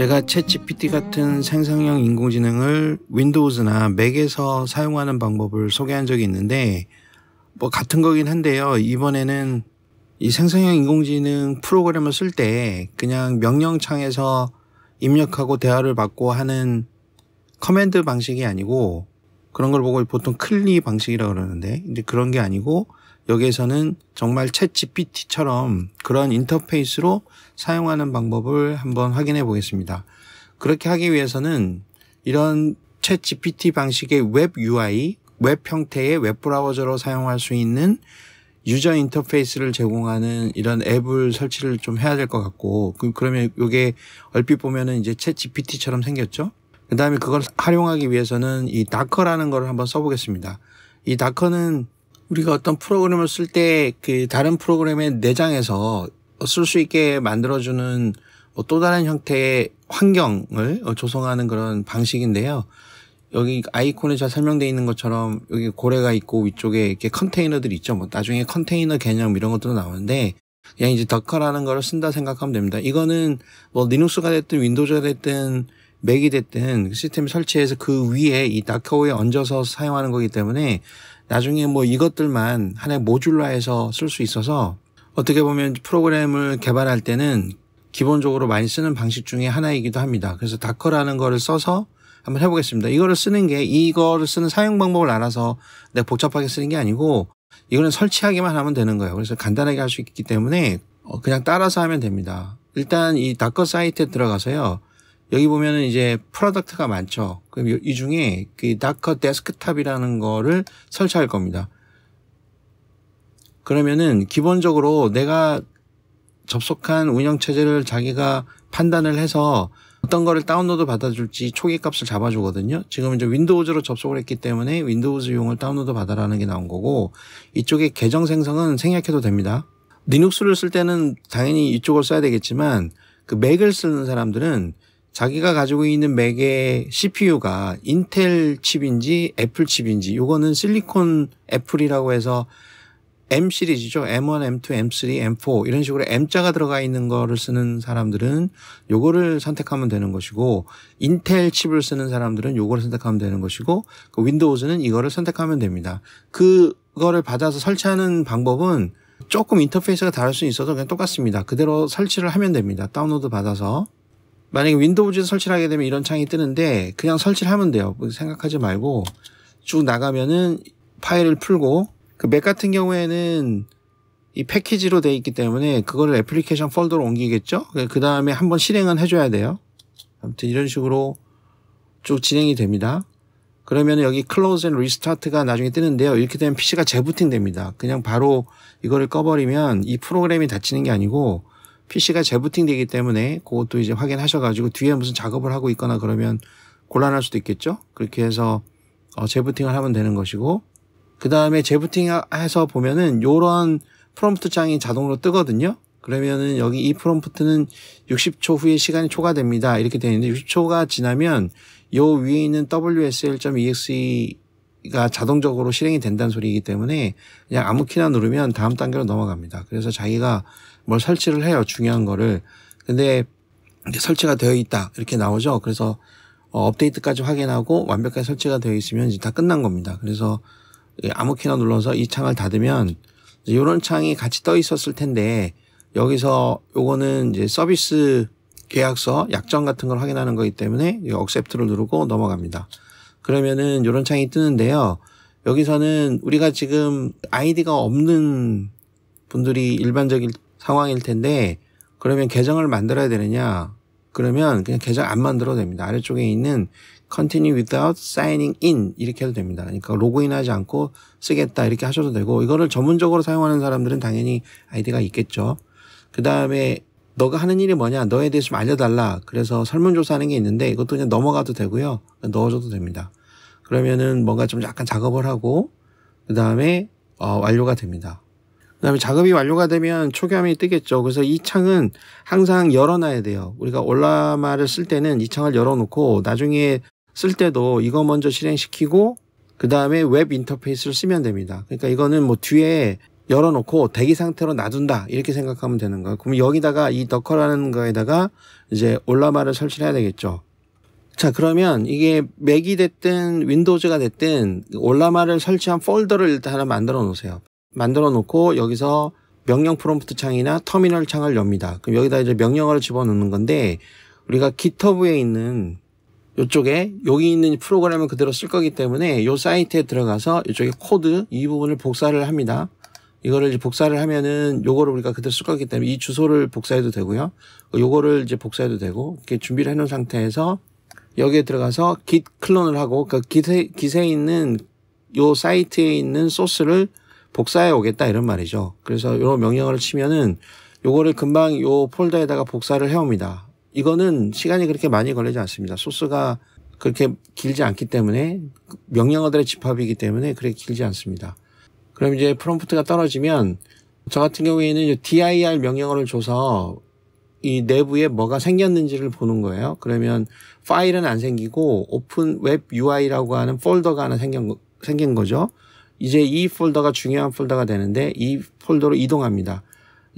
제가 챗GPT 같은 생성형 인공지능을 윈도우즈나 맥에서 사용하는 방법을 소개한 적이 있는데 뭐 같은 거긴 한데요. 이번에는 이 생성형 인공지능 프로그램을 쓸 때 그냥 명령창에서 입력하고 대화를 받고 하는 커맨드 방식이 아니고, 그런 걸 보고 보통 클리 방식이라고 그러는데, 근데 그런 게 아니고 여기에서는 정말 챗GPT처럼 그런 인터페이스로 사용하는 방법을 한번 확인해 보겠습니다. 그렇게 하기 위해서는 이런 챗GPT 방식의 웹 UI, 웹 형태의 웹브라우저로 사용할 수 있는 유저 인터페이스를 제공하는 이런 앱을 설치를 좀 해야 될 것 같고, 그러면 이게 얼핏 보면은 이제 챗GPT처럼 생겼죠. 그 다음에 그걸 활용하기 위해서는 이 다커라는 걸 한번 써보겠습니다. 이 다커는 우리가 어떤 프로그램을 쓸 때 그 다른 프로그램의 내장에서 쓸 수 있게 만들어주는 또 다른 형태의 환경을 조성하는 그런 방식인데요. 여기 아이콘에 잘 설명되어 있는 것처럼 여기 고래가 있고 위쪽에 이렇게 컨테이너들이 있죠. 뭐 나중에 컨테이너 개념 이런 것도 나오는데, 그냥 이제 더커라는 걸 쓴다 생각하면 됩니다. 이거는 뭐 리눅스가 됐든 윈도우즈가 됐든 맥이 됐든 시스템 설치해서 그 위에 이 다커에 얹어서 사용하는 거기 때문에 나중에 뭐 이것들만 하나의 모듈화해서 쓸 수 있어서 어떻게 보면 프로그램을 개발할 때는 기본적으로 많이 쓰는 방식 중에 하나이기도 합니다. 그래서 다커라는 거를 써서 한번 해보겠습니다. 이거를 쓰는 게, 이거를 쓰는 사용 방법을 알아서 내가 복잡하게 쓰는 게 아니고 이거는 설치하기만 하면 되는 거예요. 그래서 간단하게 할 수 있기 때문에 그냥 따라서 하면 됩니다. 일단 이 다커 사이트에 들어가서요. 여기 보면은 이제 프로덕트가 많죠. 그럼 이 중에 그 다커 데스크탑이라는 거를 설치할 겁니다. 그러면은 기본적으로 내가 접속한 운영체제를 자기가 판단을 해서 어떤 거를 다운로드 받아줄지 초기 값을 잡아주거든요. 지금 이제 윈도우즈로 접속을 했기 때문에 윈도우즈용을 다운로드 받아라는 게 나온 거고, 이쪽에 계정 생성은 생략해도 됩니다. 리눅스를 쓸 때는 당연히 이쪽을 써야 되겠지만 그 맥을 쓰는 사람들은 자기가 가지고 있는 맥의 CPU가 인텔 칩인지 애플 칩인지, 요거는 실리콘 애플이라고 해서 M 시리즈죠. M1, M2, M3, M4 이런 식으로 M자가 들어가 있는 거를 쓰는 사람들은 요거를 선택하면 되는 것이고, 인텔 칩을 쓰는 사람들은 요거를 선택하면 되는 것이고, 그 윈도우즈는 이거를 선택하면 됩니다. 그거를 받아서 설치하는 방법은 조금 인터페이스가 다를 수 있어도 그냥 똑같습니다. 그대로 설치를 하면 됩니다. 다운로드 받아서. 만약에 윈도우즈에서 설치를 하게 되면 이런 창이 뜨는데 그냥 설치를 하면 돼요. 생각하지 말고 쭉 나가면은 파일을 풀고, 그 맥 같은 경우에는 이 패키지로 되어 있기 때문에 그거를 애플리케이션 폴더로 옮기겠죠. 그 다음에 한번 실행은 해줘야 돼요. 아무튼 이런 식으로 쭉 진행이 됩니다. 그러면 여기 클로즈 앤 리스타트가 나중에 뜨는데요. 이렇게 되면 PC가 재부팅 됩니다. 그냥 바로 이거를 꺼버리면 이 프로그램이 닫히는 게 아니고 PC가 재부팅 되기 때문에 그것도 이제 확인하셔가지고 뒤에 무슨 작업을 하고 있거나 그러면 곤란할 수도 있겠죠. 그렇게 해서 재부팅을 하면 되는 것이고, 그 다음에 재부팅해서 보면은 요런 프롬프트 창이 자동으로 뜨거든요. 그러면은 여기 이 프롬프트는 60초 후에 시간이 초과됩니다. 이렇게 되어 있는데 60초가 지나면 요 위에 있는 WSL.exe가 자동적으로 실행이 된다는 소리이기 때문에 그냥 아무 키나 누르면 다음 단계로 넘어갑니다. 그래서 자기가 뭘 설치를 해요. 중요한 거를. 근데 이제 설치가 되어 있다 이렇게 나오죠. 그래서 업데이트까지 확인하고 완벽하게 설치가 되어 있으면 이제 다 끝난 겁니다. 그래서 아무 키나 눌러서 이 창을 닫으면 이런 창이 같이 떠 있었을 텐데, 여기서 요거는 이제 서비스 계약서 약정 같은 걸 확인하는 거기 때문에 accept를 누르고 넘어갑니다. 그러면은 이런 창이 뜨는데요. 여기서는 우리가 지금 아이디가 없는 분들이 일반적인 상황일 텐데, 그러면 계정을 만들어야 되느냐? 그러면 그냥 계정 안 만들어도 됩니다. 아래쪽에 있는 Continue without signing in 이렇게 해도 됩니다. 그러니까 로그인하지 않고 쓰겠다 이렇게 하셔도 되고, 이거를 전문적으로 사용하는 사람들은 당연히 아이디가 있겠죠. 그 다음에 너가 하는 일이 뭐냐, 너에 대해서 좀 알려달라. 그래서 설문조사하는 게 있는데 이것도 그냥 넘어가도 되고요. 넣어줘도 됩니다. 그러면은 뭔가 좀 약간 작업을 하고 그 다음에 완료가 됩니다. 그 다음에 작업이 완료가 되면 초기화면이 뜨겠죠. 그래서 이 창은 항상 열어놔야 돼요. 우리가 올라마를 쓸 때는 이 창을 열어놓고 나중에 쓸 때도 이거 먼저 실행시키고 그 다음에 웹 인터페이스를 쓰면 됩니다. 그러니까 이거는 뭐 뒤에 열어놓고 대기 상태로 놔둔다 이렇게 생각하면 되는 거예요. 그럼 여기다가 이 더커라는 거에다가 이제 올라마를 설치를 해야 되겠죠. 자, 그러면 이게 맥이 됐든 윈도우즈가 됐든 올라마를 설치한 폴더를 일단 하나 만들어 놓으세요. 만들어 놓고 여기서 명령 프롬프트 창이나 터미널 창을 엽니다. 그럼 여기다 이제 명령어를 집어넣는 건데 우리가 GitHub에 있는 이쪽에 여기 있는 프로그램을 그대로 쓸 거기 때문에 이 사이트에 들어가서 이쪽에 코드 이 부분을 복사를 합니다. 이거를 이제 복사를 하면은 요거를 우리가 그대로 쓸 거기 때문에 이 주소를 복사해도 되고요. 요거를 이제 복사해도 되고 이렇게 준비를 해놓은 상태에서 여기에 들어가서 git 클론을 하고 그 git에 있는 요 사이트에 있는 소스를 복사해 오겠다 이런 말이죠. 그래서 요 명령어를 치면은 요거를 금방 요 폴더에다가 복사를 해 옵니다. 이거는 시간이 그렇게 많이 걸리지 않습니다. 소스가 그렇게 길지 않기 때문에 명령어들의 집합이기 때문에 그렇게 길지 않습니다. 그럼 이제 프롬프트가 떨어지면 저 같은 경우에는 dir 명령어를 줘서 이 내부에 뭐가 생겼는지를 보는 거예요. 그러면 파일은 안 생기고 오픈 웹 UI라고 하는 폴더가 하나 생긴 거죠. 이제 이 폴더가 중요한 폴더가 되는데 이 폴더로 이동합니다.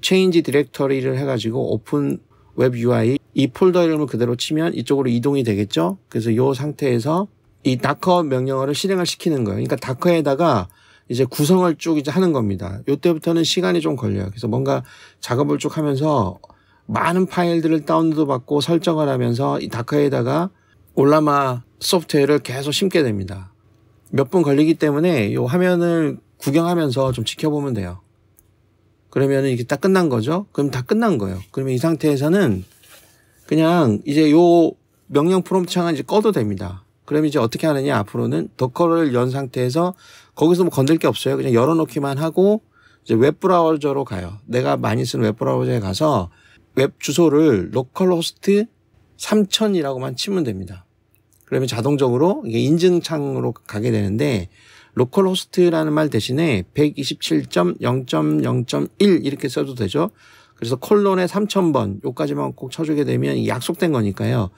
change directory를 해가지고 오픈 웹 UI 이 폴더 이름을 그대로 치면 이쪽으로 이동이 되겠죠. 그래서 이 상태에서 이 다커 명령어를 실행을 시키는 거예요. 그러니까 다커에다가 이제 구성을 쭉 이제 하는 겁니다. 이때부터는 시간이 좀 걸려요. 그래서 뭔가 작업을 쭉 하면서 많은 파일들을 다운로드 받고 설정을 하면서 이 다커에다가 올라마 소프트웨어를 계속 심게 됩니다. 몇 분 걸리기 때문에 이 화면을 구경하면서 좀 지켜보면 돼요. 그러면 이게 딱 끝난 거죠. 그럼 다 끝난 거예요. 그러면 이 상태에서는 그냥 이제 요 명령 프롬프트 창은 이제 꺼도 됩니다. 그럼 이제 어떻게 하느냐 앞으로는 더커를 연 상태에서 거기서 뭐 건들 게 없어요. 그냥 열어놓기만 하고 이제 웹브라우저로 가요. 내가 많이 쓰는 웹브라우저에 가서 웹 주소를 로컬호스트 3000이라고만 치면 됩니다. 그러면 자동적으로 이게 인증창으로 가게 되는데 로컬호스트라는 말 대신에 127.0.0.1 이렇게 써도 되죠. 그래서 콜론에 3000번 요까지만 꼭 쳐주게 되면 약속된 거니까요.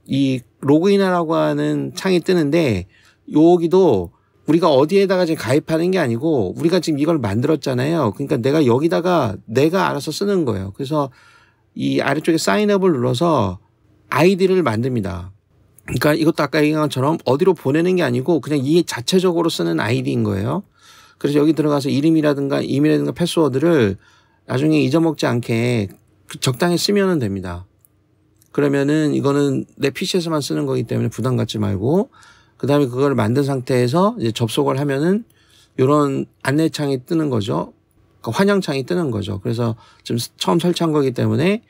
이 로그인하라고 하는 창이 뜨는데 여기도 우리가 어디에다가 지금 가입하는 게 아니고 우리가 지금 이걸 만들었잖아요. 그러니까 내가 여기다가 내가 알아서 쓰는 거예요. 그래서 이 아래쪽에 사인업을 눌러서 아이디를 만듭니다. 그러니까 이것도 아까 얘기한 것처럼 어디로 보내는 게 아니고 그냥 이 자체적으로 쓰는 아이디인 거예요. 그래서 여기 들어가서 이름이라든가 이메일이라든가 패스워드를 나중에 잊어먹지 않게 적당히 쓰면 됩니다. 그러면은 이거는 내 PC에서만 쓰는 거기 때문에 부담 갖지 말고 그 다음에 그걸 만든 상태에서 이제 접속을 하면은 이런 안내창이 뜨는 거죠. 그러니까 환영창이 뜨는 거죠. 그래서 지금 처음 설치한 거기 때문에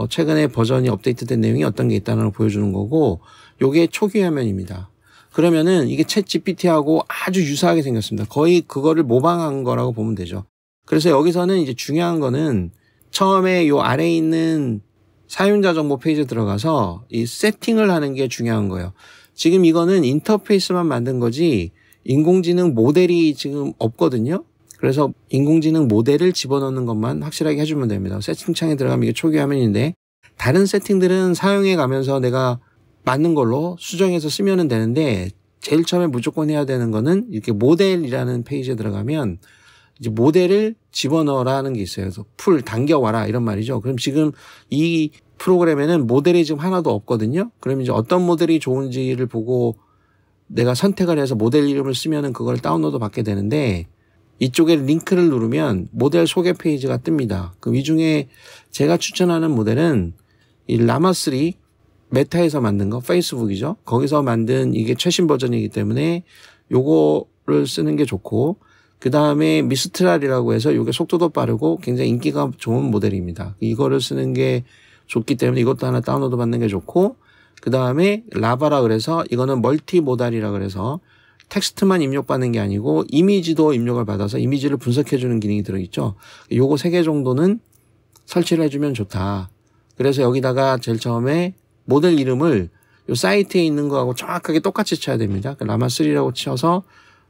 최근에 버전이 업데이트된 내용이 어떤 게 있다는 걸 보여주는 거고 요게 초기 화면입니다. 그러면은 이게 챗 GPT하고 아주 유사하게 생겼습니다. 거의 그거를 모방한 거라고 보면 되죠. 그래서 여기서는 이제 중요한 거는 처음에 요 아래에 있는 사용자 정보 페이지에 들어가서 이 세팅을 하는 게 중요한 거예요. 지금 이거는 인터페이스만 만든 거지 인공지능 모델이 지금 없거든요. 그래서 인공지능 모델을 집어넣는 것만 확실하게 해주면 됩니다. 세팅창에 들어가면 이게 초기 화면인데 다른 세팅들은 사용해 가면서 내가 맞는 걸로 수정해서 쓰면 되는데 제일 처음에 무조건 해야 되는 거는 이렇게 모델이라는 페이지에 들어가면 이제 모델을 집어넣으라는 게 있어요. 그래서 풀 당겨와라 이런 말이죠. 그럼 지금 이 프로그램에는 모델이 지금 하나도 없거든요. 그럼 이제 어떤 모델이 좋은지를 보고 내가 선택을 해서 모델 이름을 쓰면은 그걸 다운로드 받게 되는데 이쪽에 링크를 누르면 모델 소개 페이지가 뜹니다. 그럼 이 중에 제가 추천하는 모델은 이 라마3 메타에서 만든 거 페이스북이죠. 거기서 만든 이게 최신 버전이기 때문에 요거를 쓰는 게 좋고 그 다음에 미스트랄이라고 해서 이게 속도도 빠르고 굉장히 인기가 좋은 모델입니다. 이거를 쓰는 게 좋기 때문에 이것도 하나 다운로드 받는 게 좋고 그 다음에 라바라 그래서 이거는 멀티모달이라 그래서 텍스트만 입력받는 게 아니고 이미지도 입력을 받아서 이미지를 분석해주는 기능이 들어있죠. 요거 3개 정도는 설치를 해주면 좋다. 그래서 여기다가 제일 처음에 모델 이름을 요 사이트에 있는 거하고 정확하게 똑같이 쳐야 됩니다. 라마3라고 쳐서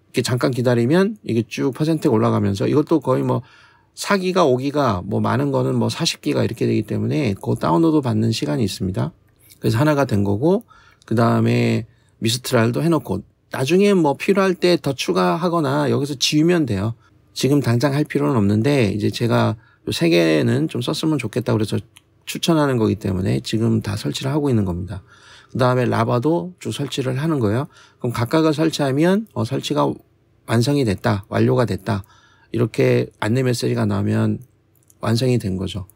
이렇게 잠깐 기다리면 이게 쭉 퍼센트가 올라가면서 이것도 거의 뭐 4기가 5기가 뭐 많은 거는 뭐 40기가 이렇게 되기 때문에 그 다운로드 받는 시간이 있습니다. 그래서 하나가 된 거고 그 다음에 미스트랄도 해놓고 나중에 뭐 필요할 때 더 추가하거나 여기서 지우면 돼요. 지금 당장 할 필요는 없는데 이제 제가 요 3개는 좀 썼으면 좋겠다고 그래서 추천하는 거기 때문에 지금 다 설치를 하고 있는 겁니다. 그 다음에 라바도 쭉 설치를 하는 거예요. 그럼 각각을 설치하면 설치가 완성이 됐다, 완료가 됐다, 이렇게 안내 메시지가 나오면 완성이 된 거죠.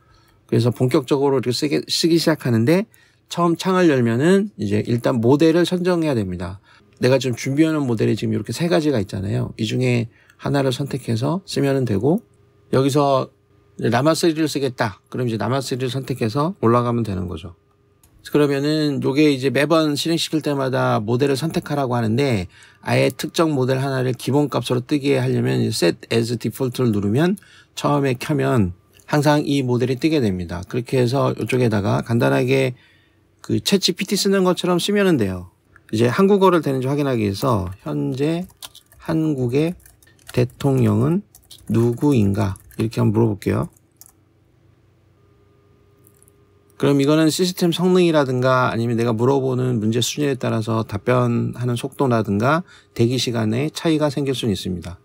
그래서 본격적으로 이렇게 쓰기 시작하는데 처음 창을 열면은 이제 일단 모델을 선정해야 됩니다. 내가 지금 준비하는 모델이 지금 이렇게 3가지가 있잖아요. 이 중에 하나를 선택해서 쓰면 되고, 여기서 라마3를 쓰겠다. 그럼 이제 라마3를 선택해서 올라가면 되는 거죠. 그러면은 요게 이제 매번 실행시킬 때마다 모델을 선택하라고 하는데, 아예 특정 모델 하나를 기본값으로 뜨게 하려면 Set as Default를 누르면 처음에 켜면 항상 이 모델이 뜨게 됩니다. 그렇게 해서 이쪽에다가 간단하게 그 챗GPT 쓰는 것처럼 쓰면 돼요. 이제 한국어를 되는지 확인하기 위해서 현재 한국의 대통령은 누구인가 이렇게 한번 물어볼게요. 그럼 이거는 시스템 성능이라든가 아니면 내가 물어보는 문제 수준에 따라서 답변하는 속도라든가 대기 시간에 차이가 생길 수는 있습니다.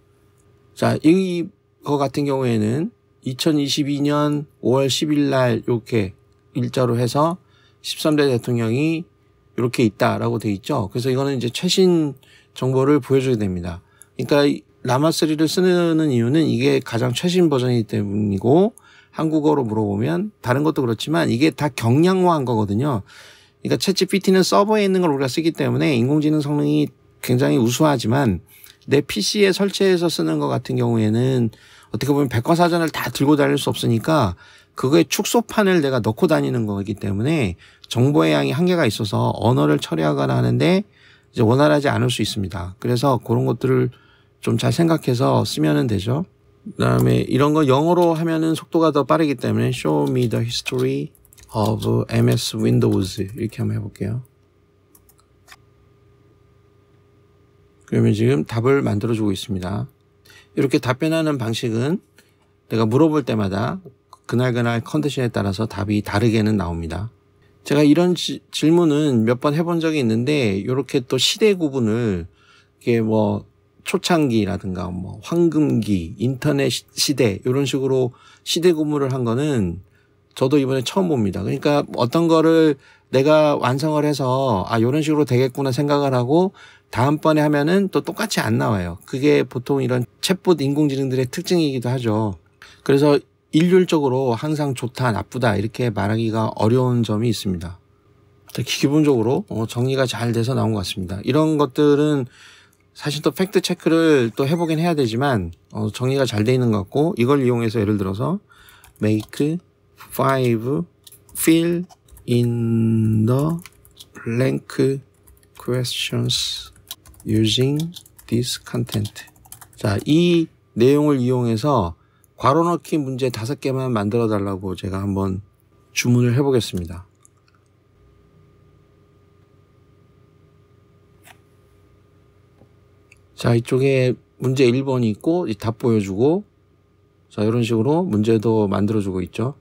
자, 이거 같은 경우에는 2022년 5월 10일 날 이렇게 일자로 해서 13대 대통령이 이렇게 있다라고 돼 있죠. 그래서 이거는 이제 최신 정보를 보여줘야 됩니다. 그러니까 라마3를 쓰는 이유는 이게 가장 최신 버전이기 때문이고, 한국어로 물어보면 다른 것도 그렇지만 이게 다 경량화한 거거든요. 그러니까 챗GPT는 서버에 있는 걸 우리가 쓰기 때문에 인공지능 성능이 굉장히 우수하지만 내 PC에 설치해서 쓰는 것 같은 경우에는 어떻게 보면 백과사전을 다 들고 다닐 수 없으니까 그거에 축소판을 내가 넣고 다니는 거기 때문에 정보의 양이 한계가 있어서 언어를 처리하거나 하는데 이제 원활하지 않을 수 있습니다. 그래서 그런 것들을 좀 잘 생각해서 쓰면 되죠. 그다음에 이런 거 영어로 하면은 속도가 더 빠르기 때문에 Show me the history of MS Windows 이렇게 한번 해볼게요. 그러면 지금 답을 만들어주고 있습니다. 이렇게 답변하는 방식은 내가 물어볼 때마다 그날 컨디션에 따라서 답이 다르게는 나옵니다. 제가 이런 질문은 몇 번 해본 적이 있는데 이렇게 또 시대 구분을 이게 뭐 초창기라든가 뭐 황금기, 인터넷 시대 이런 식으로 시대 구분을 한 거는 저도 이번에 처음 봅니다. 그러니까 어떤 거를 내가 완성을 해서 이런 식으로 되겠구나 생각을 하고 다음번에 하면은 또 똑같이 안 나와요. 그게 보통 이런 챗봇 인공지능들의 특징이기도 하죠. 그래서 일률적으로 항상 좋다, 나쁘다 이렇게 말하기가 어려운 점이 있습니다. 기본적으로 정리가 잘 돼서 나온 것 같습니다. 이런 것들은 사실 또 팩트 체크를 또 해보긴 해야 되지만 정리가 잘 돼 있는 것 같고, 이걸 이용해서 예를 들어서 make 5 fill in the blank questions using this content. 자, 이 내용을 이용해서 괄호 넣기 문제 5개만 만들어 달라고 제가 한번 주문을 해보겠습니다. 자, 이쪽에 문제 1번이 있고 답 보여주고, 자, 이런 식으로 문제도 만들어주고 있죠.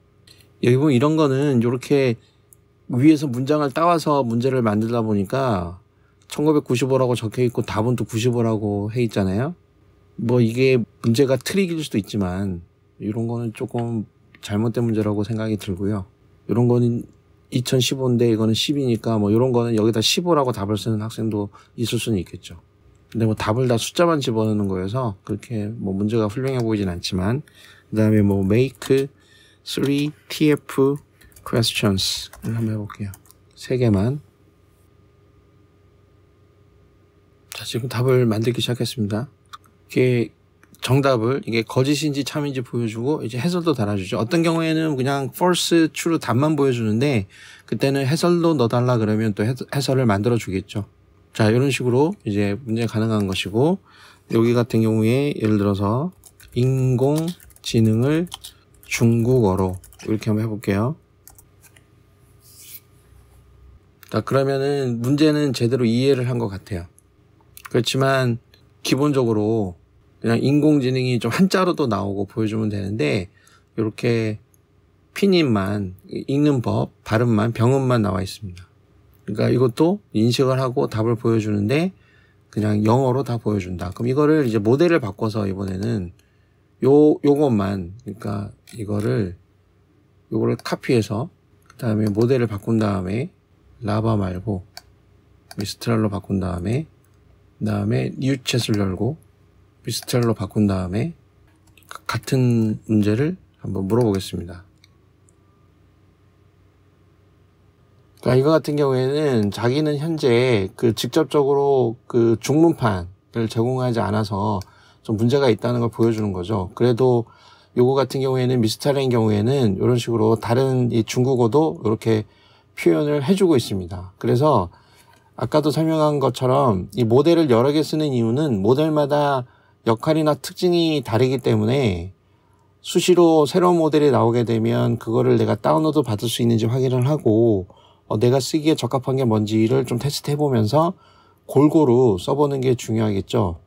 여기 보면 이런 거는 이렇게 위에서 문장을 따와서 문제를 만들다 보니까 1995라고 적혀 있고 답은 또 95라고 해 있잖아요. 뭐 이게 문제가 트릭일 수도 있지만 이런 거는 조금 잘못된 문제라고 생각이 들고요. 이런 거는 2015인데 이거는 10이니까 뭐 이런 거는 여기다 15라고 답을 쓰는 학생도 있을 수는 있겠죠. 근데 뭐 답을 다 숫자만 집어넣는 거여서 그렇게 뭐 문제가 훌륭해 보이진 않지만, 그 다음에 뭐 make 3 TF questions 한번 해볼게요. 3개만. 자, 지금 답을 만들기 시작했습니다. 이게 정답을 이게 거짓인지 참인지 보여주고 이제 해설도 달아주죠. 어떤 경우에는 그냥 false, true 답만 보여주는데 그때는 해설도 넣어달라 그러면 또 해설을 만들어 주겠죠. 자, 이런 식으로 이제 문제 가능한 것이고, 여기 같은 경우에 예를 들어서 인공지능을 중국어로 이렇게 한번 해볼게요. 자, 그러면은 문제는 제대로 이해를 한 것 같아요. 그렇지만 기본적으로 그냥 인공지능이 좀 한자로도 나오고 보여주면 되는데 이렇게拼音만, 읽는 법, 발음만, 병음만 나와 있습니다. 그러니까 이것도 인식을 하고 답을 보여주는데 그냥 영어로 다 보여준다. 그럼 이거를 이제 모델을 바꿔서 이번에는 요것만, 그러니까 요거를 카피해서 그 다음에 모델을 바꾼 다음에 라바 말고 미스트랄로 바꾼 다음에 뉴챗을 열고 미스트랄로 바꾼 다음에 같은 문제를 한번 물어보겠습니다. 그러니까 이거 같은 경우에는 자기는 현재 직접적으로 중문판을 제공하지 않아서 좀 문제가 있다는 걸 보여주는 거죠. 그래도 요거 같은 경우에는 미스트랄인 경우에는 이런 식으로 다른 이 중국어도 이렇게 표현을 해주고 있습니다. 그래서 아까도 설명한 것처럼 이 모델을 여러 개 쓰는 이유는 모델마다 역할이나 특징이 다르기 때문에 수시로 새로운 모델이 나오게 되면 그거를 내가 다운로드 받을 수 있는지 확인을 하고 내가 쓰기에 적합한 게 뭔지를 좀 테스트 해보면서 골고루 써보는 게 중요하겠죠.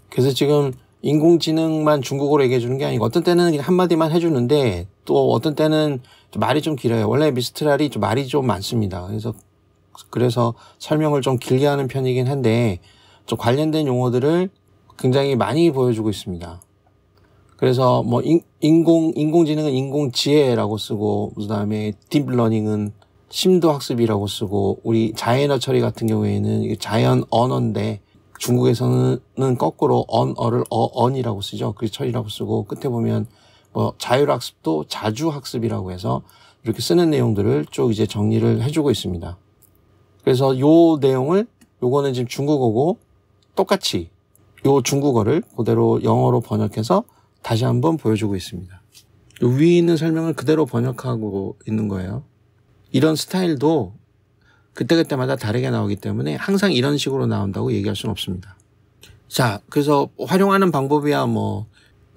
그래서 지금 인공지능만 중국어로 얘기해 주는 게 아니고 어떤 때는 한마디만 해주는데 또 어떤 때는 말이 좀 길어요. 원래 미스트랄이 말이 좀 많습니다. 그래서 설명을 좀 길게 하는 편이긴 한데 좀 관련된 용어들을 굉장히 많이 보여주고 있습니다. 그래서 뭐 인공지능은 인공지혜라고 쓰고 그다음에 딥러닝은 심도학습이라고 쓰고 우리 자연어 처리 같은 경우에는 자연 언어인데 중국에서는 거꾸로 언어를 언이라고 쓰죠. 그래서 처리라고 쓰고 끝에 보면 뭐 자율학습도 자주학습이라고 해서 이렇게 쓰는 내용들을 쭉 이제 정리를 해주고 있습니다. 그래서 요 내용을 요거는 지금 중국어고 똑같이 요 중국어를 그대로 영어로 번역해서 다시 한번 보여주고 있습니다. 요 위에 있는 설명을 그대로 번역하고 있는 거예요. 이런 스타일도 그때그때마다 다르게 나오기 때문에 항상 이런 식으로 나온다고 얘기할 수는 없습니다. 자, 그래서 활용하는 방법이야 뭐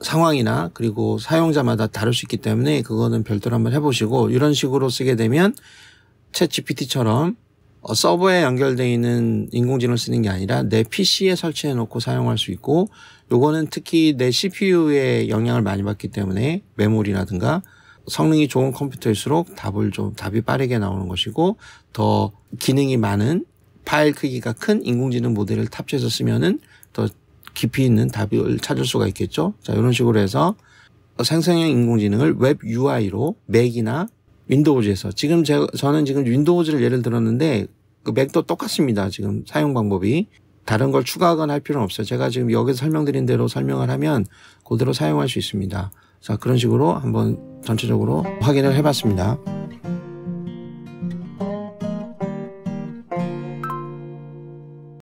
상황이나 그리고 사용자마다 다를 수 있기 때문에 그거는 별도로 한번 해보시고 이런 식으로 쓰게 되면 챗 GPT처럼 서버에 연결되어 있는 인공지능을 쓰는 게 아니라 내 PC에 설치해 놓고 사용할 수 있고 요거는 특히 내 CPU에 영향을 많이 받기 때문에 메모리라든가 성능이 좋은 컴퓨터일수록 답이 빠르게 나오는 것이고 더 기능이 많은 파일 크기가 큰 인공지능 모델을 탑재해서 쓰면은 더 깊이 있는 답을 찾을 수가 있겠죠. 자, 이런 식으로 해서 생성형 인공지능을 웹 UI로 맥이나 윈도우즈에서 저는 지금 윈도우즈를 예를 들었는데 그 맥도 똑같습니다. 지금 사용 방법이 다른 걸 추가하거나 할 필요는 없어요. 제가 지금 여기서 설명드린 대로 설명을 하면 그대로 사용할 수 있습니다. 자, 그런 식으로 한번 전체적으로 확인을 해봤습니다.